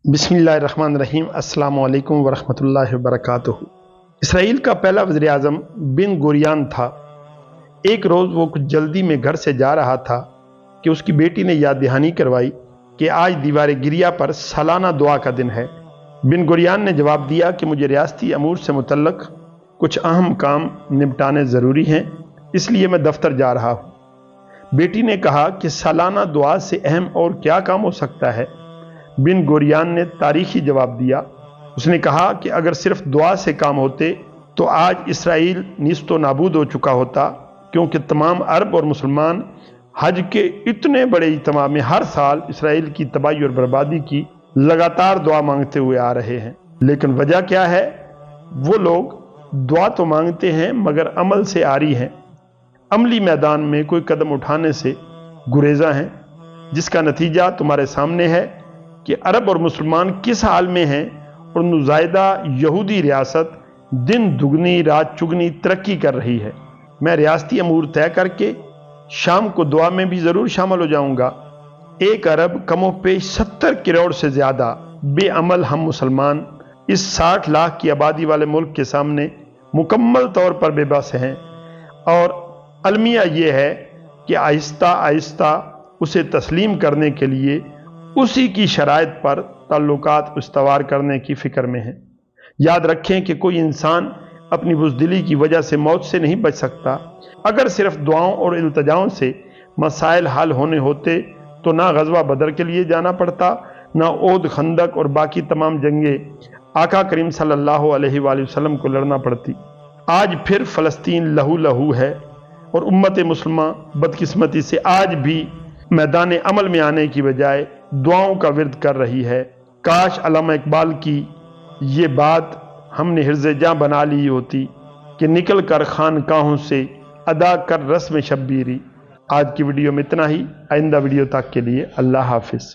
बिस्मिल्लाहिर्रहमानिर्रहीम। अस्सलामु अलैकुम वरहमतुल्लाहि वबरकातुहू। इसराइल का पहला वज़ीर आज़म बिन गुरियान था। एक रोज़ वो कुछ जल्दी में घर से जा रहा था कि उसकी बेटी ने याद दहानी करवाई कि आज दीवार गिरिया पर सालाना दुआ का दिन है। बिन गुरियान ने जवाब दिया कि मुझे रियासती अमूर से मुतल्लक कुछ अहम काम निपटाने ज़रूरी हैं, इसलिए मैं दफ्तर जा रहा हूँ। बेटी ने कहा कि सालाना दुआ से अहम और क्या काम हो सकता है। बिन गुरियान ने तारीखी जवाब दिया। उसने कहा कि अगर सिर्फ दुआ से काम होते तो आज इसराइल निस्तो नाबूद हो चुका होता, क्योंकि तमाम अरब और मुसलमान हज के इतने बड़े इज्तिमा में हर साल इसराइल की तबाही और बर्बादी की लगातार दुआ मांगते हुए आ रहे हैं। लेकिन वजह क्या है? वो लोग दुआ तो मांगते हैं मगर अमल से आरी हैं, अमली मैदान में कोई कदम उठाने से गुरेजा हैं, जिसका नतीजा तुम्हारे सामने है कि अरब और मुसलमान किस हाल में हैं और नुज़ायदा यहूदी रियासत दिन दुगनी रात चुगनी तरक्की कर रही है। मैं रियासती अमूर तय करके शाम को दुआ में भी ज़रूर शामिल हो जाऊंगा। एक अरब कमोपेश 70 करोड़ से ज़्यादा बेअमल हम मुसलमान इस 60 लाख की आबादी वाले मुल्क के सामने मुकम्मल तौर पर बेबस हैं, और अलमिया ये है कि आहिस्ता आहिस्ता उसे तस्लीम करने के लिए उसी की शराइत पर ताल्लुकात उस्तवार करने की फ़िक्र में है। याद रखें कि कोई इंसान अपनी बुज़दिली की वजह से मौत से नहीं बच सकता। अगर सिर्फ दुआओं और इल्तिजाओं से मसाइल हल होने होते तो ना गज़वा बदर के लिए जाना पड़ता, ना ओद खंदक और बाकी तमाम जंगे आका करीम सल्लल्लाहु अलैहि वसल्लम को लड़ना पड़ती। आज फिर फ़लस्तीन लहू लहू है और उम्मत मुस्लिमा बदकिस्मती से आज भी मैदान अमल में आने की बजाय दुआओं का विर्द कर रही है। काश अल्लामा इकबाल की ये बात हमने हिर्ज़-ए-जां बना ली होती कि निकल कर खानकाहों से अदा कर रस्म शब्बीरी। आज की वीडियो में इतना ही। आइंदा वीडियो तक के लिए अल्लाह हाफिज़।